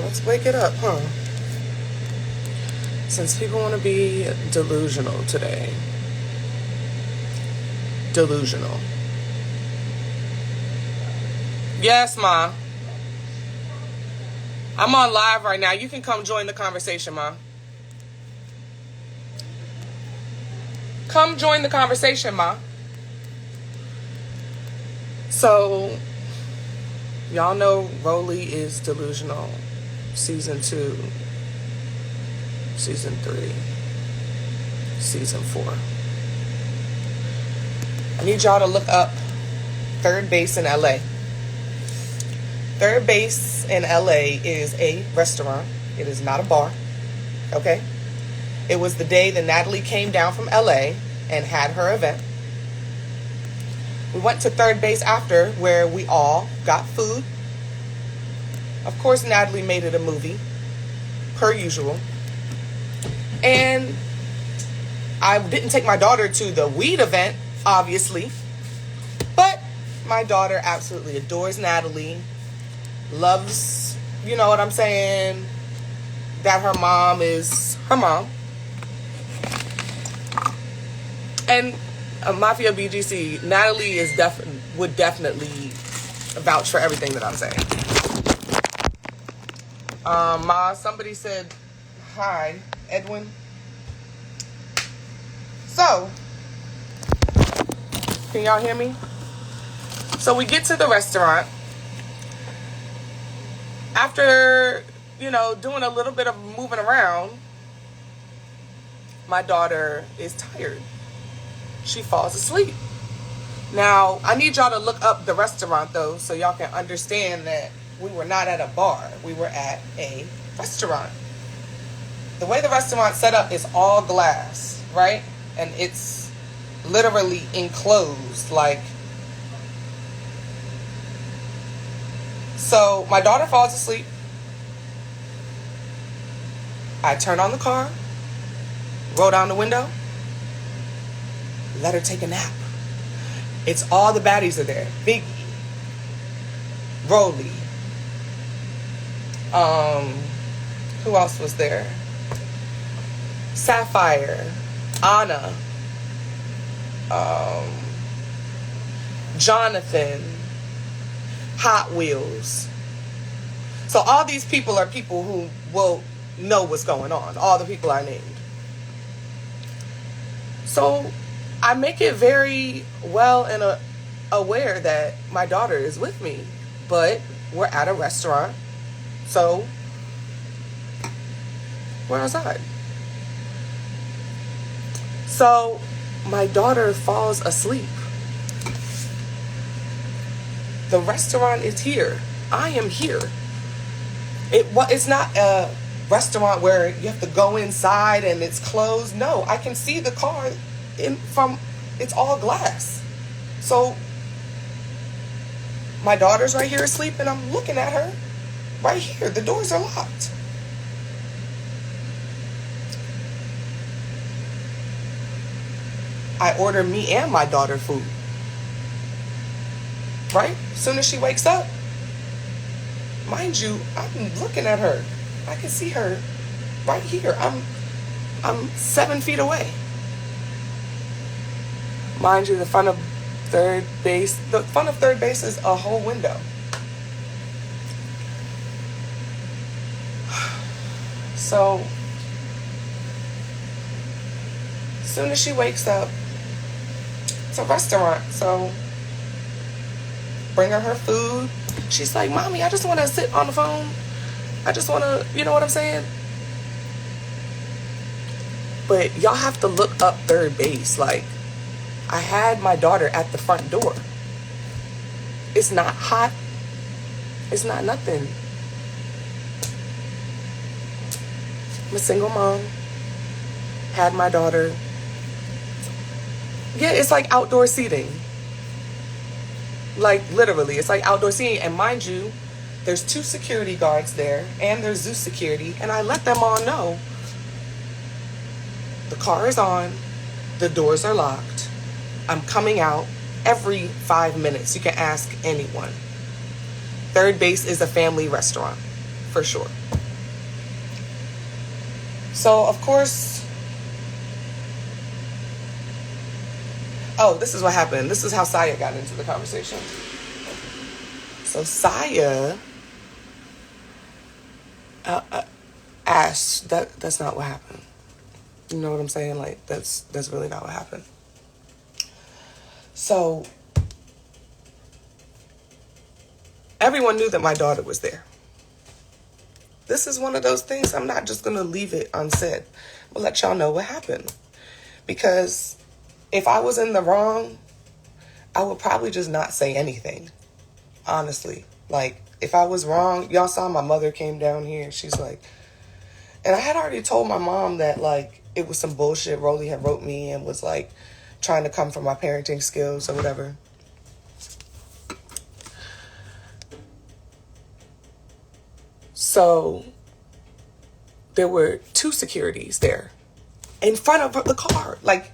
Let's wake it up, huh? Since people want to be delusional today. Delusional. Yes, Ma. I'm on live right now. You can come join the conversation, Ma. Come join the conversation, Ma. So, y'all know Rolly is delusional. Season 2, Season 3, Season 4. I need y'all to look up Third Base in LA. Third Base in LA is a restaurant. It is not a bar. Okay? It was the day that Natalie came down from LA and had her event. We went to Third Base after, where we all got food. Of course, Natalie made it a movie, per usual. And I didn't take my daughter to the weed event, obviously. But my daughter absolutely adores Natalie. Loves, you know what I'm saying, that her mom is her mom. And Mafia BGC, Natalie is would definitely vouch for everything that I'm saying. Ma, somebody said hi, Edwin. So, can y'all hear me? So we get to the restaurant. After, doing a little bit of moving around, my daughter is tired. She falls asleep. Now, I need y'all to look up the restaurant, though, so y'all can understand that we were not at a bar. We were at a restaurant. The way the restaurant's set up is all glass, right? And it's literally enclosed, like. So, my daughter falls asleep. I turn on the car, roll down the window, let her take a nap. It's all the baddies are there. Biggie, Rolly. Who else was there? Sapphire, Anna, Jonathan, Hot Wheels. So all these people are people who will know what's going on. All the people I named. So I make it very well and aware that my daughter is with me, but we're at a restaurant, so we're outside. So my daughter falls asleep. The restaurant is here. I am here. It's not a restaurant where you have to go inside and it's closed. No, I can see the car it's all glass. So my daughter's right here asleep and I'm looking at her right here. The doors are locked. I order me and my daughter food. Right? As soon as she wakes up, mind you, I'm looking at her. I can see her right here. I'm 7 feet away. Mind you, the front of Third Base is a whole window. So, as soon as she wakes up, it's a restaurant, so bring her food. She's like, Mommy, I just want to sit on the phone. I just want to, you know what I'm saying? But y'all have to look up Third Base. Like, I had my daughter at the front door. It's not hot. It's not nothing. I'm a single mom. Had my daughter. Yeah, it's like outdoor seating. Like, literally, it's like outdoor seating. And mind you, there's 2 security guards there, and there's Zeus security, and I let them all know the car is on, the doors are locked, I'm coming out every 5 minutes. You can ask anyone. Third Base is a family restaurant, for sure. So, of course, oh, this is what happened. This is how Saya got into the conversation. So, Saya asked, that's not what happened. You know what I'm saying? Like, that's really not what happened. So, everyone knew that my daughter was there. This is one of those things, I'm not just going to leave it unsaid. I'll let y'all know what happened. Because if I was in the wrong, I would probably just not say anything. Honestly. Like, if I was wrong, y'all saw my mother came down here. She's like, and I had already told my mom that, like, it was some bullshit Rolly had wrote me and was, like, trying to come from my parenting skills or whatever. So there were 2 securities there in front of the car. Like,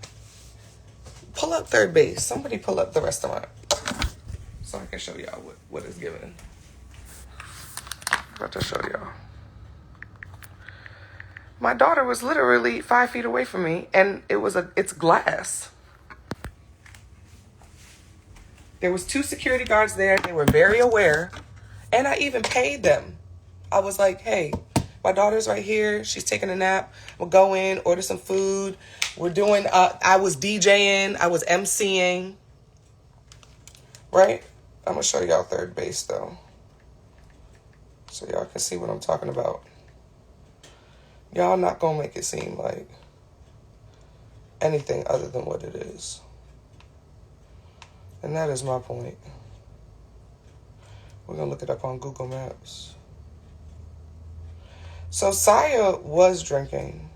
pull up third base. Somebody pull up the restaurant so I can show y'all what it's giving. I'm about to show y'all. My daughter was literally 5 feet away from me, and it's glass. There was 2 security guards there. They were very aware, and I even paid them. I was like, hey, my daughter's right here. She's taking a nap. We'll go in, order some food. We're doing, I was DJing. I was MCing. Right? I'm going to show y'all third base, though, so y'all can see what I'm talking about. Y'all not going to make it seem like anything other than what it is. And that is my point. We're going to look it up on Google Maps. So Saya was drinking.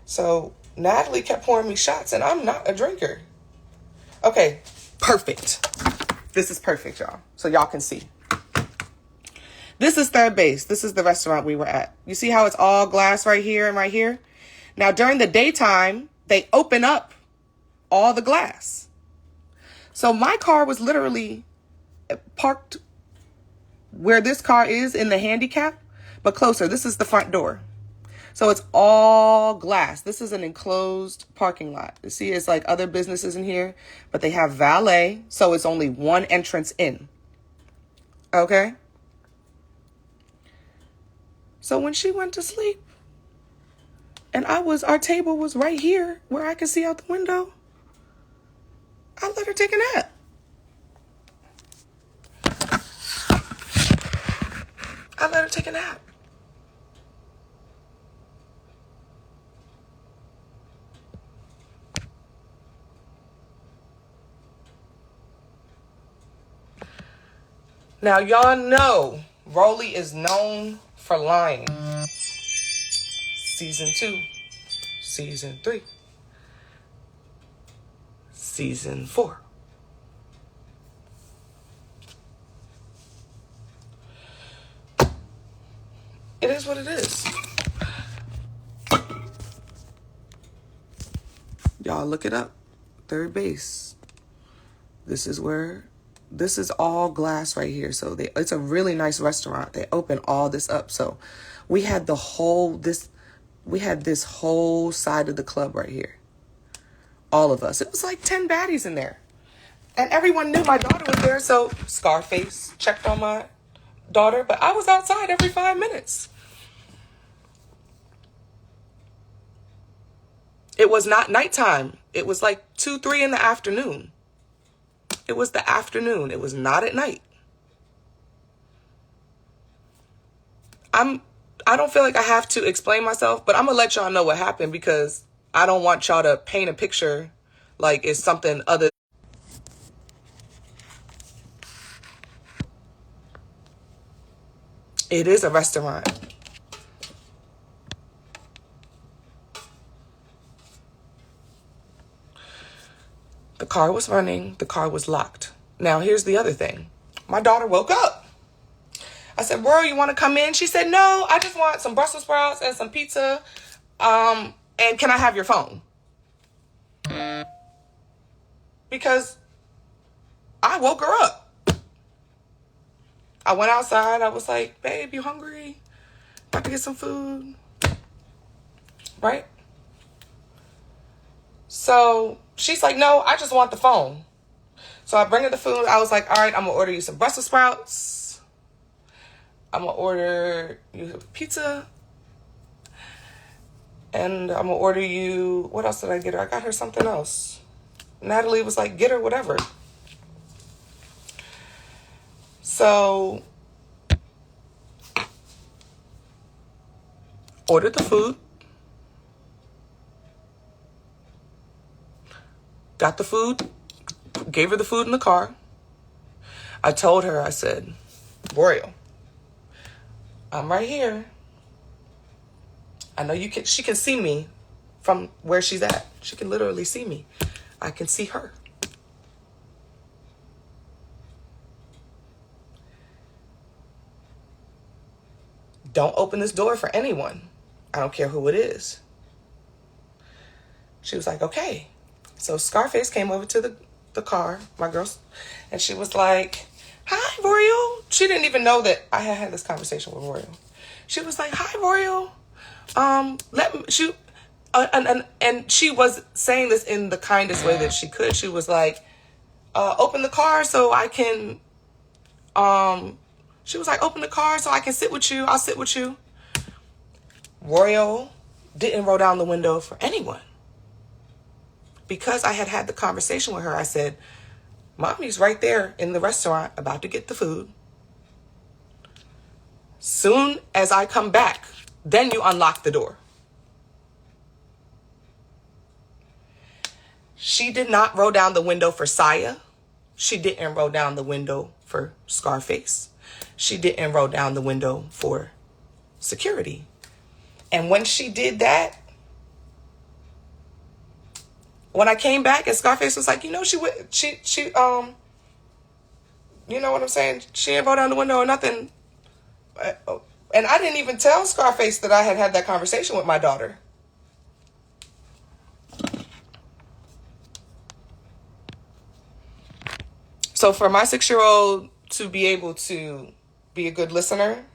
So Natalie kept pouring me shots, and I'm not a drinker. Okay, perfect. This is perfect, y'all. So y'all can see. This is third base. This is the restaurant we were at. You see how it's all glass right here and right here? Now, during the daytime, they open up all the glass. So my car was literally parked where this car is in the handicap, but closer. This is the front door. So it's all glass. This is an enclosed parking lot. You see, it's like other businesses in here, but they have valet. So it's only one entrance in. Okay? So when she went to sleep, and our table was right here where I could see out the window, I let her take a nap. I let her take a nap. Now, y'all know Rolly is known for lying. Season 2, Season 3, Season 4. It is what it is. Y'all look it up. Third base. This is all glass right here. So it's a really nice restaurant. They open all this up. So we had this whole side of the club right here. All of us. It was like 10 baddies in there. And everyone knew my daughter was there. So Scarface checked on my daughter, but I was outside every 5 minutes. It was not nighttime. It was like 2, 3 in the afternoon. It was the afternoon. It was not at night. I don't feel like I have to explain myself, but I'm going to let y'all know what happened because I don't want y'all to paint a picture like it's something other. It is a restaurant. The car was running. The car was locked. Now, here's the other thing. My daughter woke up. I said, "Bro, you want to come in?" She said, "No, I just want some Brussels sprouts and some pizza. And can I have your phone?" Because I woke her up. I went outside. I was like, "Babe, you hungry? About to get some food?" right? So she's like, no, I just want the phone. So I bring her the food. I was like, all right, I'm going to order you some Brussels sprouts. I'm going to order you pizza. And I'm going to order you, what else did I get her? I got her something else. Natalie was like, get her whatever. So, ordered the food. Got the food. Gave her the food in the car. I told her, I said, Royal, I'm right here. I know she can see me from where she's at. She can literally see me. I can see her. Don't open this door for anyone. I don't care who it is. She was like, okay. So Scarface came over to the car, my girl, and she was like, hi, Royal. She didn't even know that I had this conversation with Royal. She was like, hi, Royal. And she was saying this in the kindest way that she could. She was like, open the car so I can, she was like, open the car so I can sit with you. I'll sit with you. Royal didn't roll down the window for anyone. Because I had the conversation with her, I said, Mommy's right there in the restaurant about to get the food. Soon as I come back, then you unlock the door. She did not roll down the window for Saya. She didn't roll down the window for Scarface. She didn't roll down the window for security. And when she did that, when I came back and Scarface was like, you know, you know what I'm saying? She didn't roll down the window or nothing. And I didn't even tell Scarface that I had that conversation with my daughter. So for my 6-year-old to be able to be a good listener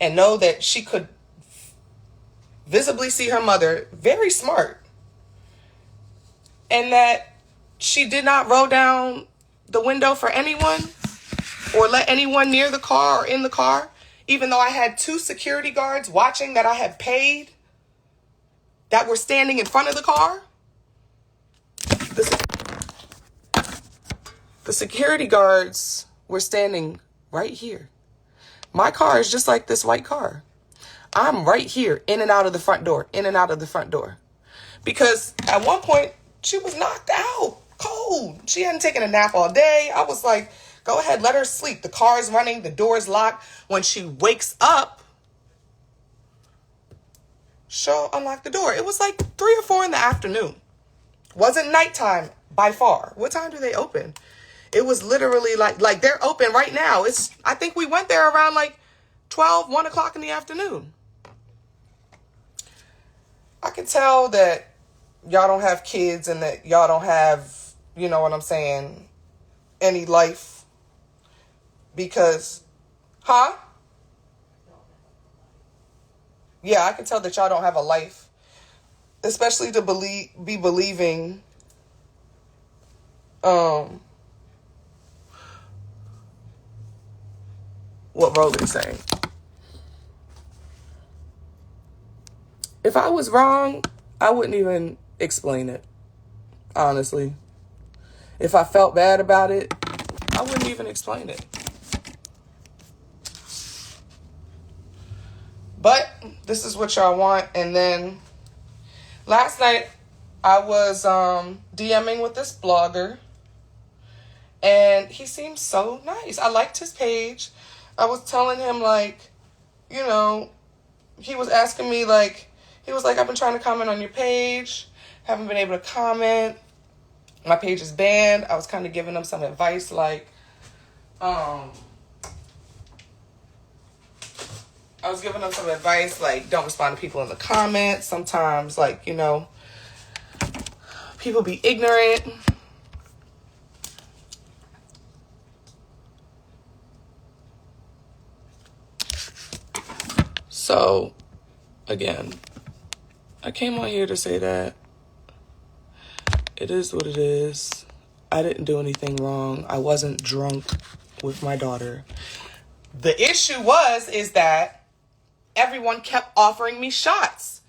and know that she could visibly see her mother, very smart, and that she did not roll down the window for anyone or let anyone near the car or in the car, even though I had 2 security guards watching that I had paid that were standing in front of the car. The security guards were standing right here. My car is just like this white car. I'm right here, in and out of the front door, in and out of the front door. Because at one point, she was knocked out, cold. She hadn't taken a nap all day. I was like, go ahead, let her sleep. The car is running, the door is locked. When she wakes up, she'll unlock the door. It was like 3 or 4 in the afternoon. Wasn't nighttime by far. What time do they open? It was literally like they're open right now. I think we went there around like 1 o'clock in the afternoon. I can tell that y'all don't have kids and that y'all don't have, you know what I'm saying, any life. Because, yeah, I can tell that y'all don't have a life. Especially to be believing what Roland's saying. If I was wrong, I wouldn't even explain it, honestly. If I felt bad about it, I wouldn't even explain it. But this is what y'all want. And then last night, I was DMing with this blogger. And he seems so nice. I liked his page. I was telling him, like, you know, he was asking me, like, he was like, I've been trying to comment on your page. Haven't been able to comment. My page is banned. I was kind of giving him some advice, like, don't respond to people in the comments. Sometimes, like, you know, people be ignorant. So, again, I came on here to say that it is what it is. I didn't do anything wrong. I wasn't drunk with my daughter. The issue is that everyone kept offering me shots.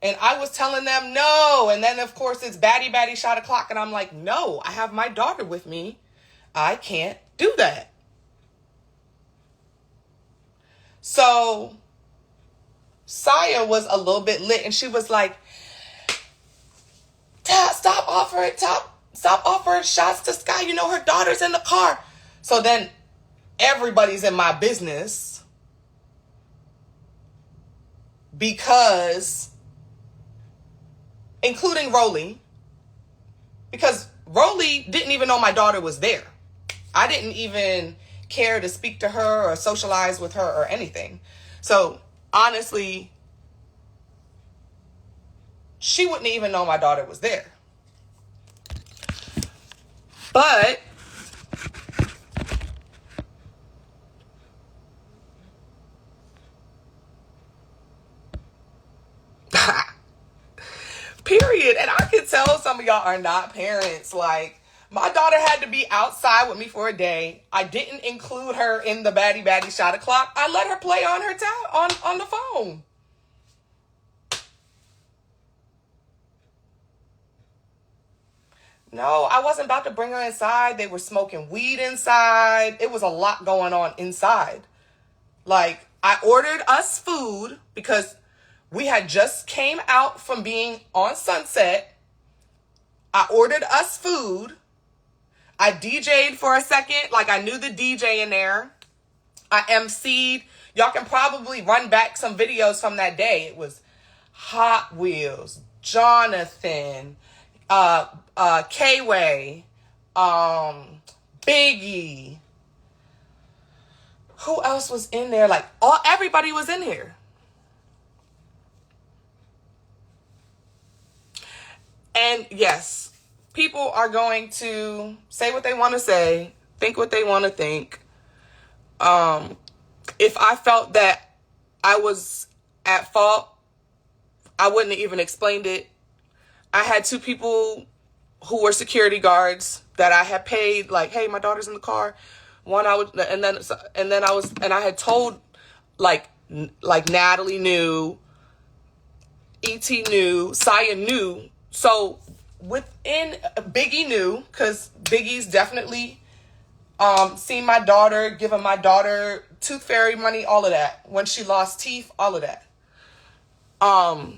And I was telling them no. And then, of course, it's baddie shot o'clock. And I'm like, no, I have my daughter with me. I can't do that. So Saya was a little bit lit. And she was like, stop offering shots to Sky. You know, her daughter's in the car. So then everybody's in my business because, including Rolly, because Rolly didn't even know my daughter was there. I didn't even care to speak to her or socialize with her or anything. So honestly, she wouldn't even know my daughter was there. But period. And I can tell some of y'all are not parents. Like, my daughter had to be outside with me for a day. I didn't include her in the baddie shot o'clock. I let her play on her on the phone. No, I wasn't about to bring her inside. They were smoking weed inside. It was a lot going on inside. Like, I ordered us food because we had just came out from being on Sunset. I ordered us food. I DJ'd for a second. Like, I knew the DJ in there. I MC'd. Y'all can probably run back some videos from that day. It was Hot Wheels, Jonathan, K-Way, Biggie. Who else was in there? Like, everybody was in here. And yes, people are going to say what they want to say, think what they want to think. If I felt that I was at fault, I wouldn't have even explained it. I had two people who were security guards that I had paid, like, hey, my daughter's in the car. One, I had told, like Natalie knew, E.T. knew, Saya knew. So within, Biggie knew, because Biggie's definitely seen my daughter, given my daughter tooth fairy money, all of that. When she lost teeth, all of that. But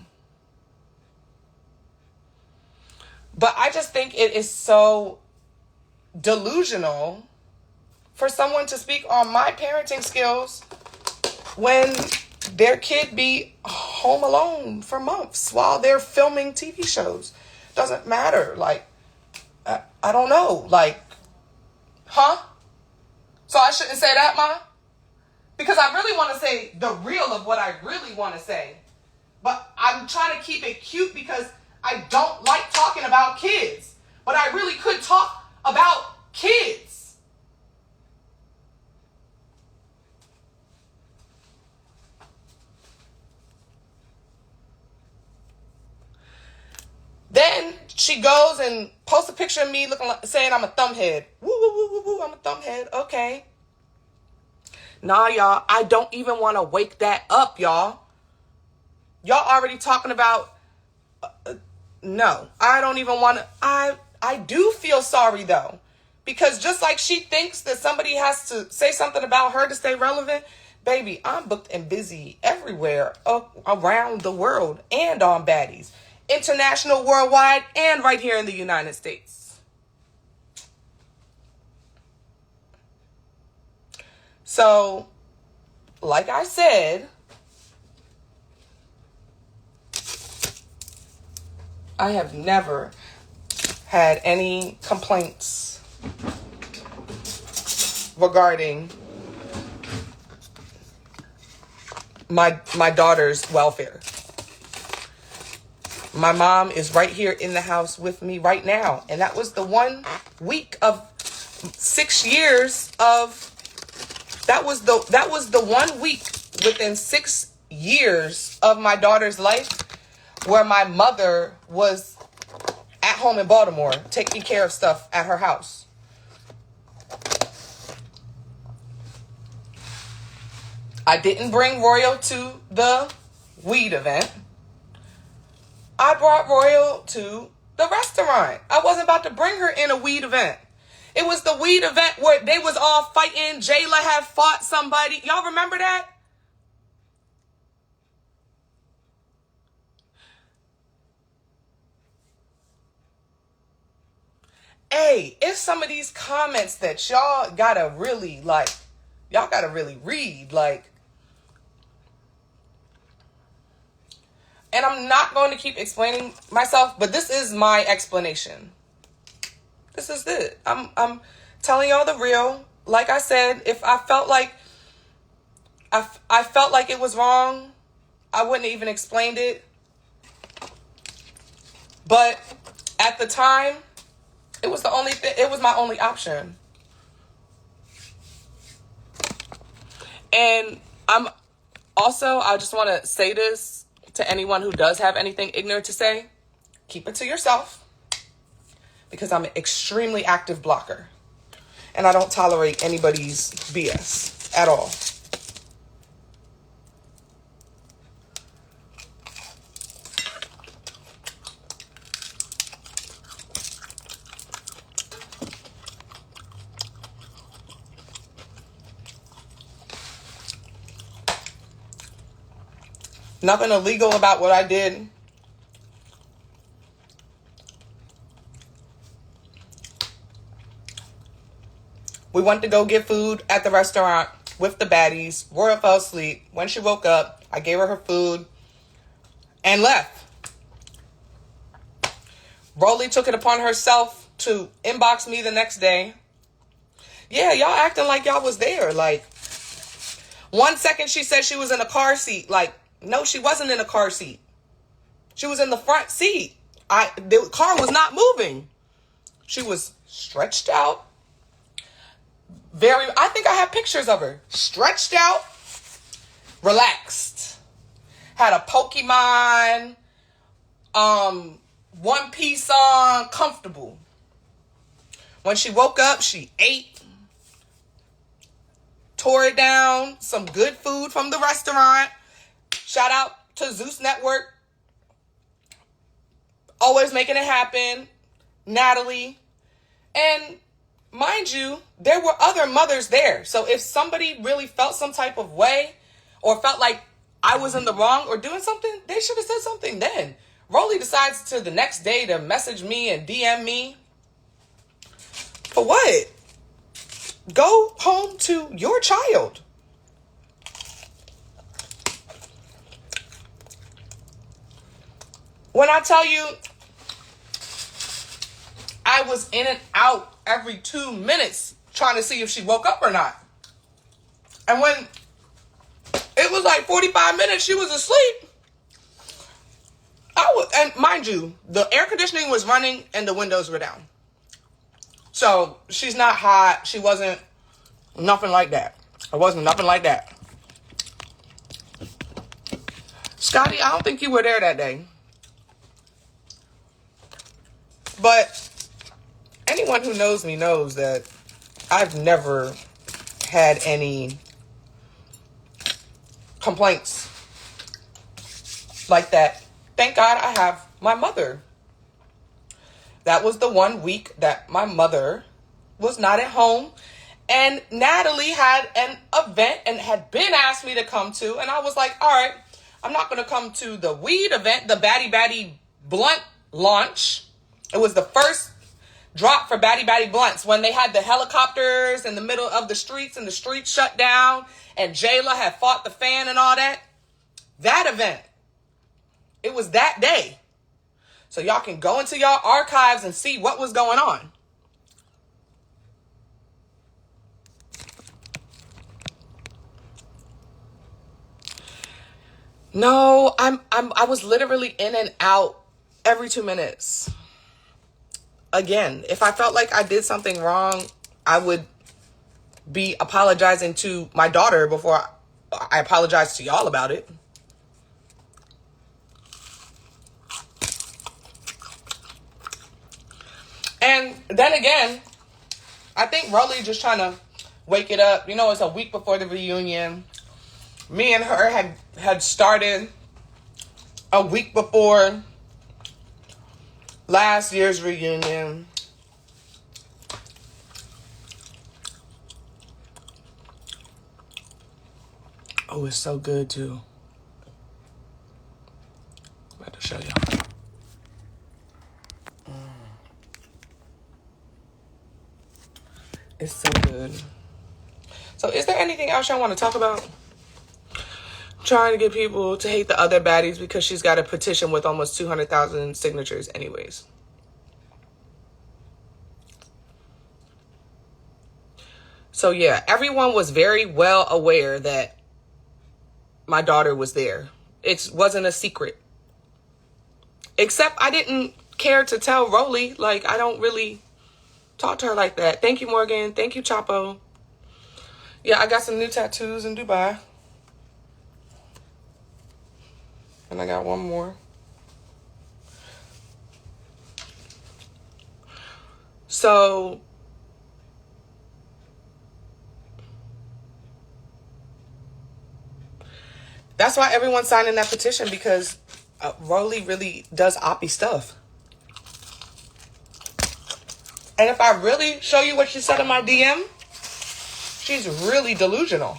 I just think it is so delusional for someone to speak on my parenting skills when their kid be home alone for months while they're filming TV shows. Doesn't matter. Like, I don't know. Like, huh? So I shouldn't say that, Ma? Because I really want to say the real of what I really want to say. But I'm trying to keep it cute because I don't like talking about kids. But I really could talk about kids. Then she goes and posts a picture of me looking like, saying I'm a thumbhead. Woo, woo, woo, woo, woo, I'm a thumbhead. Okay. Nah, y'all, I don't even want to wake that up, y'all. Y'all already talking about... no, I don't even want to... I do feel sorry, though. Because just like she thinks that somebody has to say something about her to stay relevant, baby, I'm booked and busy everywhere around the world and on Baddies. International, worldwide, and right here in the United States. So, like I said, I have never had any complaints regarding my daughter's welfare. My mom is right here in the house with me right now. And that was the 1 week of 6 years of... That was the 1 week within 6 years of my daughter's life where my mother was at home in Baltimore taking care of stuff at her house. I didn't bring Royal to the weed event. I brought Royal to the restaurant. I wasn't about to bring her in a weed event. It was the weed event where they was all fighting. Jayla had fought somebody. Y'all remember that? Hey, it's some of these comments that y'all gotta really read, and I'm not going to keep explaining myself, but this is my explanation. This is it. I'm telling y'all the real. Like I said, if I felt like I felt like it was wrong, I wouldn't have even explained it. But at the time, it was the only thing. It was my only option. And I just want to say this to anyone who does have anything ignorant to say. Keep it to yourself, because I'm an extremely active blocker and I don't tolerate anybody's BS at all. Nothing illegal about what I did. We went to go get food at the restaurant with the baddies. Royal fell asleep. When she woke up, I gave her food and left. Rolly took it upon herself to inbox me the next day. Yeah, y'all acting like y'all was there. Like, 1 second she said she was in a car seat. Like, no, she wasn't in a car seat. She was in the front seat. The car was not moving. She was stretched out. I think I have pictures of her. Stretched out, relaxed. Had a Pokemon, one piece on, comfortable. When she woke up, she ate, tore it down, some good food from the restaurant. Shout out to Zeus Network. Always making it happen. Natalie. And mind you, there were other mothers there. So if somebody really felt some type of way or felt like I was in the wrong or doing something, they should have said something then. Rolly decides to the next day to message me and DM me. For what? Go home to your child. When I tell you, I was in and out every 2 minutes trying to see if she woke up or not. And when it was like 45 minutes, she was asleep. And mind you, the air conditioning was running and the windows were down. So she's not hot. She wasn't nothing like that. It wasn't nothing like that. Scotty, I don't think you were there that day. But anyone who knows me knows that I've never had any complaints like that. Thank God I have my mother. That was the 1 week that my mother was not at home. And Natalie had an event and had been asked me to come to. And I was like, all right, I'm not going to come to the weed event, the Batty Batty Blunt launch. It was the first drop for Batty Batty Blunts when they had the helicopters in the middle of the streets and the streets shut down and Jayla had fought the fan and all that. That event. It was that day. So y'all can go into y'all archives and see what was going on. No, I was literally in and out every 2 minutes. Again, if I felt like I did something wrong, I would be apologizing to my daughter before I apologize to y'all about it. Then again, I think Rolly just trying to wake it up. You know, it's a week before the reunion. Me and her had started a week before last year's reunion. Oh, it's so good too. I'm about to show y'all. It's so good. So is there anything else y'all want to talk about? I'm trying to get people to hate the other baddies because she's got a petition with almost 200,000 signatures anyways. So yeah, everyone was very well aware that my daughter was there. It wasn't a secret. Except I didn't care to tell Rolly. Like, I don't really talk to her like that. Thank you, Morgan. Thank you, Chapo. Yeah, I got some new tattoos in Dubai. And I got one more. So that's why everyone's signing that petition, because Rolly really does oppie stuff. And if I really show you what she said in my DM, she's really delusional.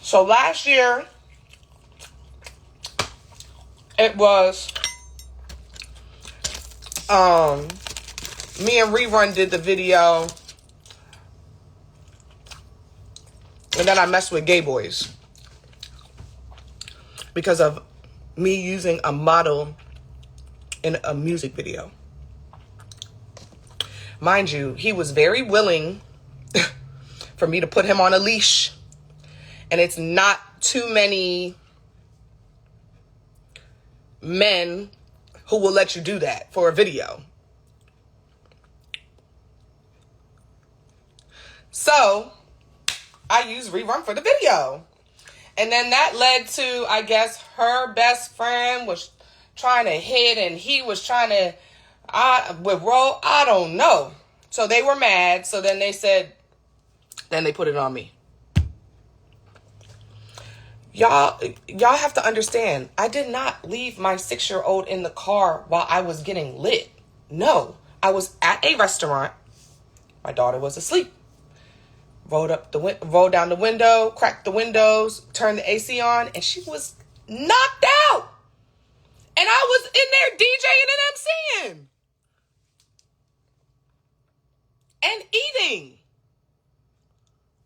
So last year, it was me and Rerun did the video, and then I messed with Gay Boys because of me using a model in a music video. Mind you, he was very willing for me to put him on a leash, and it's not too many men who will let you do that for a video. So I used Rerun for the video. And then that led to, I guess, her best friend was trying to hit, and he was trying to, with Ro, I don't know. So they were mad. So then they said, then they put it on me. Y'all have to understand, I did not leave my 6-year-old in the car while I was getting lit. No, I was at a restaurant. My daughter was asleep. Rolled down the window, cracked the windows, turned the AC on, and she was knocked out. And I was in there DJing and MCing. And eating.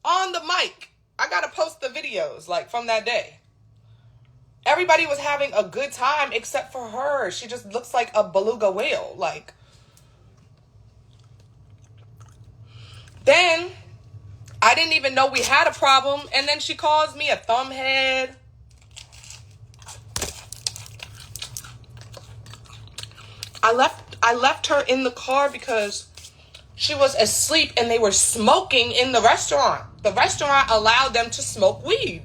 On the mic. I gotta post the videos, like, from that day. Everybody was having a good time except for her. She just looks like a beluga whale. Like. Then I didn't even know we had a problem. And then she calls me a thumbhead. I left her in the car because she was asleep and they were smoking in the restaurant. The restaurant allowed them to smoke weed.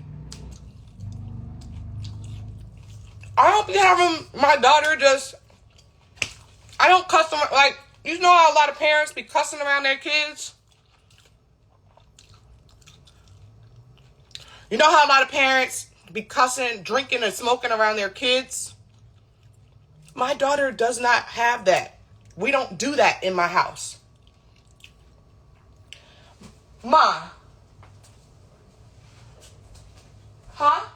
I don't be having my daughter just, I don't cuss them, like, you know how a lot of parents be cussing around their kids? You know how a lot of parents be cussing, drinking, and smoking around their kids? My daughter does not have that. We don't do that in my house. Ma. Huh?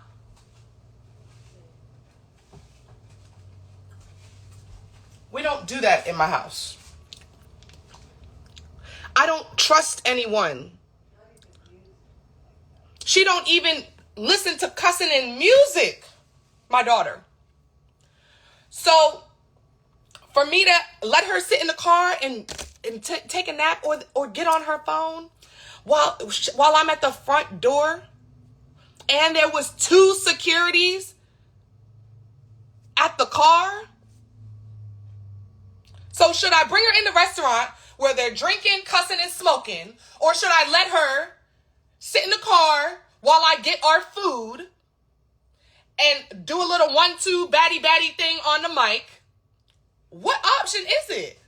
We don't do that in my house. I don't trust anyone. She don't even listen to cussing and music, my daughter. So for me to let her sit in the car and take a nap or get on her phone while I'm at the front door, and there was 2 securities at the car. So should I bring her in the restaurant where they're drinking, cussing, and smoking, or should I let her sit in the car while I get our food do a little 1-2 batty thing on the mic. What option is it?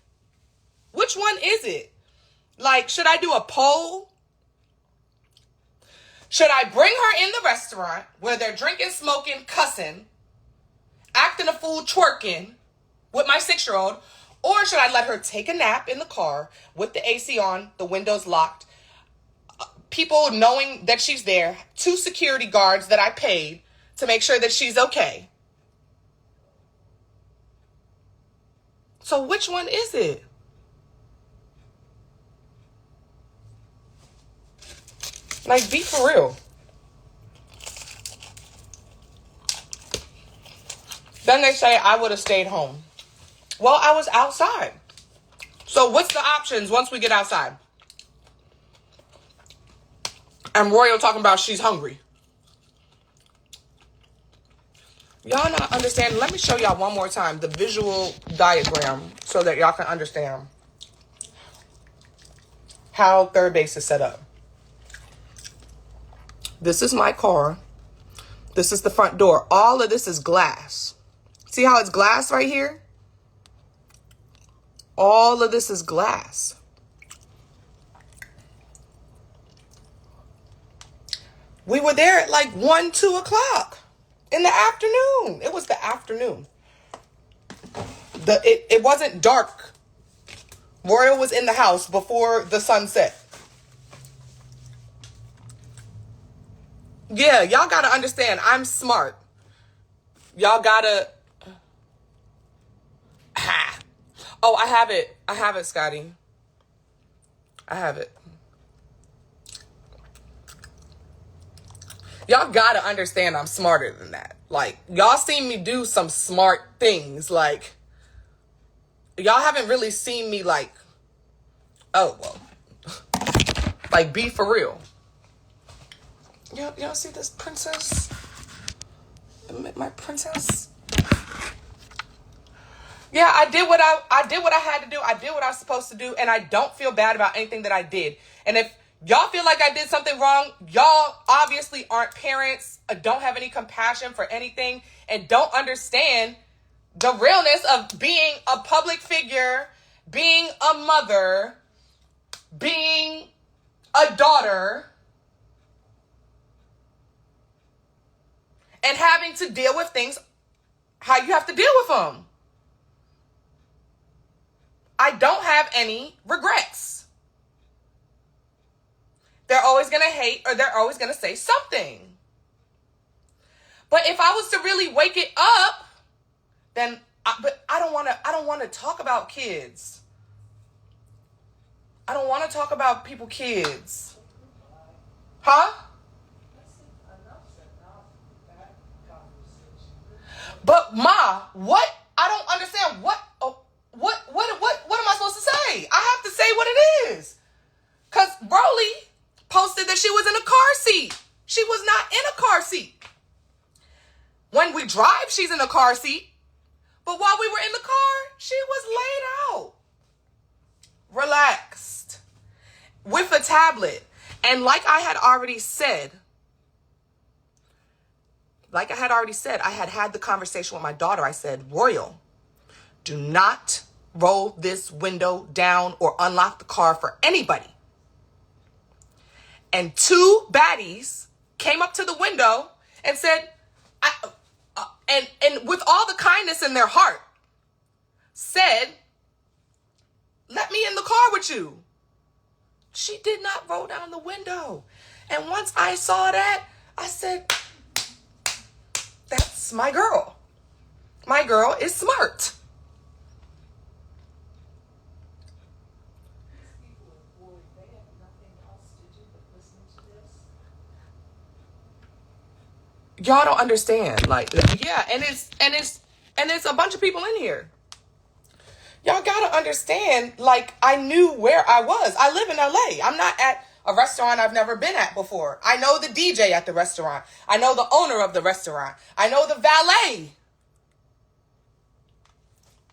Which one is it? Like, should I do a poll? Should I bring her in the restaurant where they're drinking, smoking, cussing, acting a fool, twerking with my 6-year-old? Or should I let her take a nap in the car with the AC on, the windows locked, people knowing that she's there, 2 security guards that I paid to make sure that she's okay? So which one is it? Like, be for real. Then they say I would have stayed home. Well, I was outside. So what's the options once we get outside? And Royal talking about she's hungry. Y'all not understand. Let me show y'all one more time the visual diagram so that y'all can understand how third base is set up. This is my car. This is the front door. All of this is glass. See how it's glass right here? All of this is glass. We were there at like 1, 2 o'clock in the afternoon. It was the afternoon. It wasn't dark. Royal was in the house before the sun set. Yeah, y'all gotta understand, I'm smart. Y'all gotta... Oh, I have it. I have it, Scotty. I have it. Y'all gotta understand I'm smarter than that. Like, y'all seen me do some smart things. Like, y'all haven't really seen me like, oh, well, like, be for real. Y'all see this princess? My princess? Yeah, I did what I had to do. I did what I was supposed to do, and I don't feel bad about anything that I did. And if y'all feel like I did something wrong, y'all obviously aren't parents, don't have any compassion for anything, and don't understand the realness of being a public figure, being a mother, being a daughter, and having to deal with things how you have to deal with them. I don't have any regrets. They're always going to hate or they're always going to say something. But if I was to really wake it up, then I don't want to talk about kids. I don't want to talk about people's kids. Huh? But Ma, what? I don't understand what am I supposed to say? I have to say what it is. Cause Broly posted that she was in a car seat. She was not in a car seat. When we drive, she's in a car seat. But while we were in the car, she was laid out. Relaxed. With a tablet. And like I had already said, I had the conversation with my daughter. I said, Royal, do not roll this window down or unlock the car for anybody. And 2 baddies came up to the window and said, and with all the kindness in their heart, said, let me in the car with you. She did not roll down the window. And once I saw that, I said, that's my girl. My girl is smart. Y'all don't understand. Like, yeah, and it's a bunch of people in here. Y'all gotta understand, like, I knew where I was. I live in LA. I'm not at a restaurant I've never been at before. I know the DJ at the restaurant. I know the owner of the restaurant. I know the valet.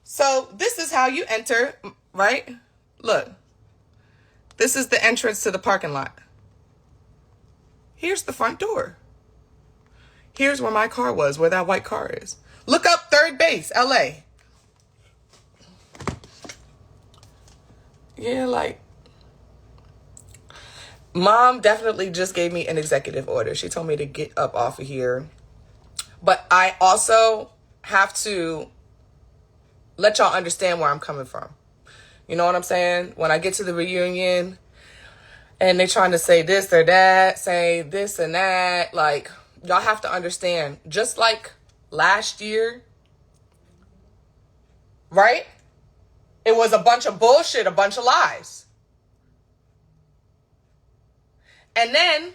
So this is how you enter, right? Look, this is the entrance to the parking lot. Here's the front door. Here's where my car was, where that white car is. Look up third base, LA. Yeah, like, Mom definitely just gave me an executive order. She told me to get up off of here. But I also have to let y'all understand where I'm coming from. You know what I'm saying? When I get to the reunion and they trying to say this or that, say this and that, like, y'all have to understand, just like last year, right? It was a bunch of bullshit, a bunch of lies. And then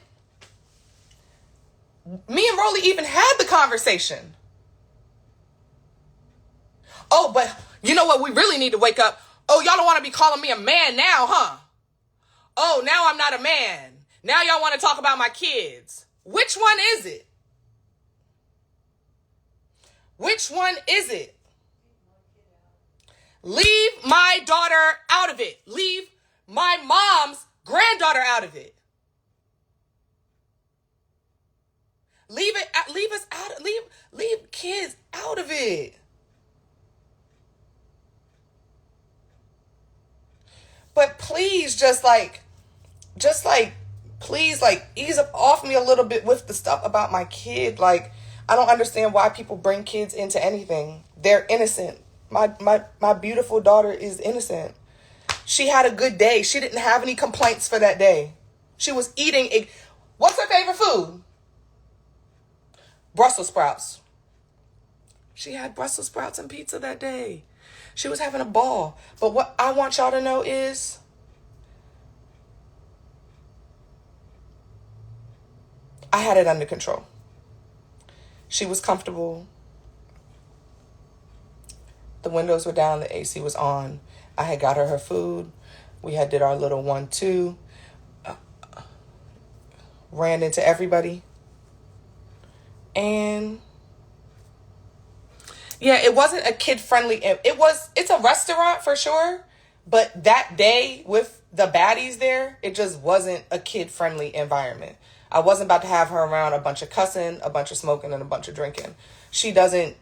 me and Rolly even had the conversation. Oh, but you know what? We really need to wake up. Oh, y'all don't want to be calling me a man now, huh? Oh, now I'm not a man. Now y'all want to talk about my kids. Which one is it? Which one is it? Leave my daughter out of it. Leave my mom's granddaughter out of it. Leave us out. Leave kids out of it. But please, just please, like, ease up off me a little bit with the stuff about my kid. Like, I don't understand why people bring kids into anything. They're innocent. My beautiful daughter is innocent. She had a good day. She didn't have any complaints for that day. She was eating what's her favorite food? Brussels sprouts. She had Brussels sprouts and pizza that day. She was having a ball. But what I want y'all to know is, I had it under control. She was comfortable. The windows were down. The AC was on. I had got her food. We had did our little 1-2. Ran into everybody. And yeah, it wasn't a kid-friendly. It's a restaurant for sure. But that day with the baddies there, it just wasn't a kid-friendly environment. I wasn't about to have her around a bunch of cussing, a bunch of smoking, and a bunch of drinking. She doesn't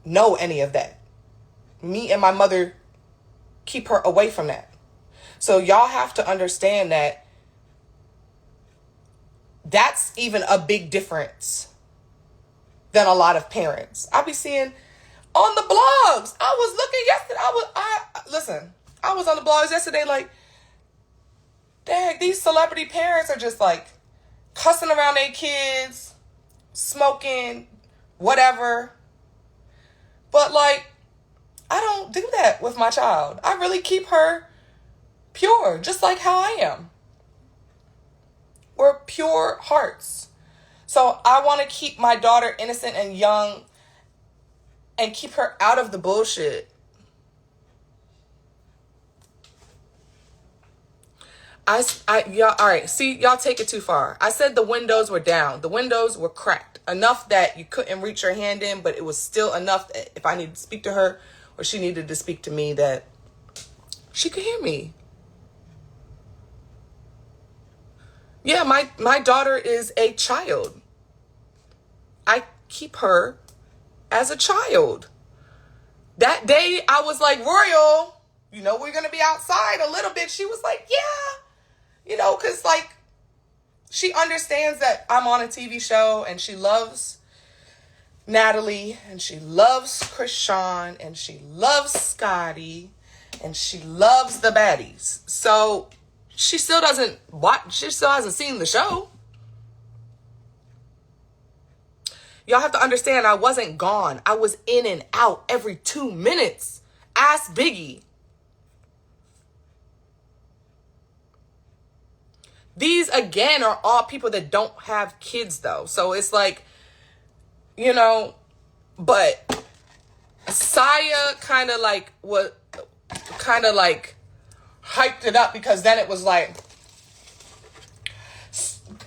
know any of that. Me and my mother keep her away from that. So y'all have to understand that that's even a big difference than a lot of parents. I be seeing on the blogs. I was looking yesterday. Listen, I was on the blogs yesterday like, dang, these celebrity parents are just like cussing around their kids, smoking, whatever. But like, I don't do that with my child. I really keep her pure, just like how I am. We're pure hearts. So I want to keep my daughter innocent and young and keep her out of the bullshit. Y'all, all right, see, y'all take it too far. I said the windows were down. The windows were cracked. Enough that you couldn't reach your hand in, but it was still enough that if I needed to speak to her or she needed to speak to me, that she could hear me. Yeah, my daughter is a child. I keep her as a child. That day, I was like, Royal, you know, we're going to be outside a little bit. She was like, yeah. You know, because, like, she understands that I'm on a TV show and she loves Natalie and she loves Krishan and she loves Scotty and she loves the baddies. So she still doesn't watch, she still hasn't seen the show. Y'all have to understand, I wasn't gone. I was in and out every 2 minutes. Ask Biggie. These, again, are all people that don't have kids, though. So it's like, you know, but Saya kind of like hyped it up, because then it was like,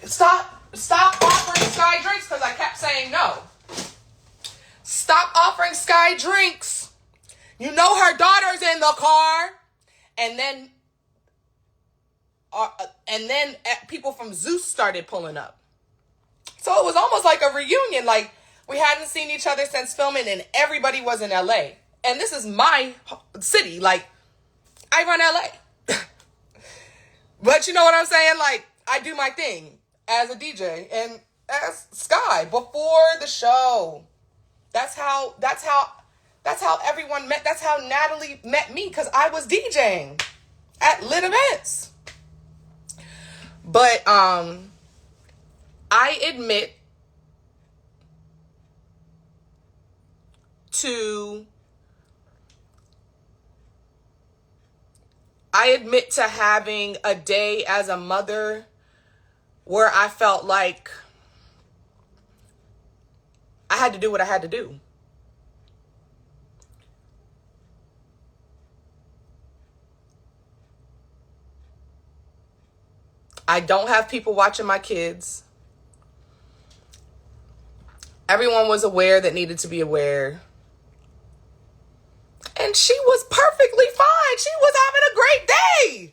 stop offering Sky drinks, because I kept saying no. Stop offering Sky drinks. You know her daughter's in the car. And then people from Zeus started pulling up. So it was almost like a reunion. Like, we hadn't seen each other since filming and everybody was in LA. And this is my city. Like, I run LA. But you know what I'm saying? Like, I do my thing as a DJ and as Sky before the show. That's how everyone met. That's how Natalie met me, because I was DJing at lit events. But I admit to having a day as a mother where I felt like I had to do what I had to do. I don't have people watching my kids. Everyone was aware that needed to be aware. And she was perfectly fine. She was having a great day.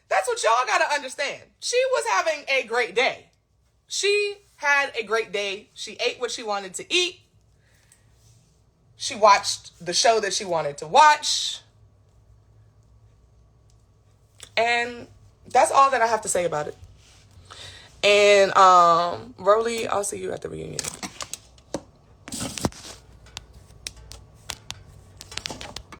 That's what y'all got to understand. She was having a great day. She had a great day. She ate what she wanted to eat. She watched the show that she wanted to watch. And that's all that I have to say about it. And Roly, I'll see you at the reunion.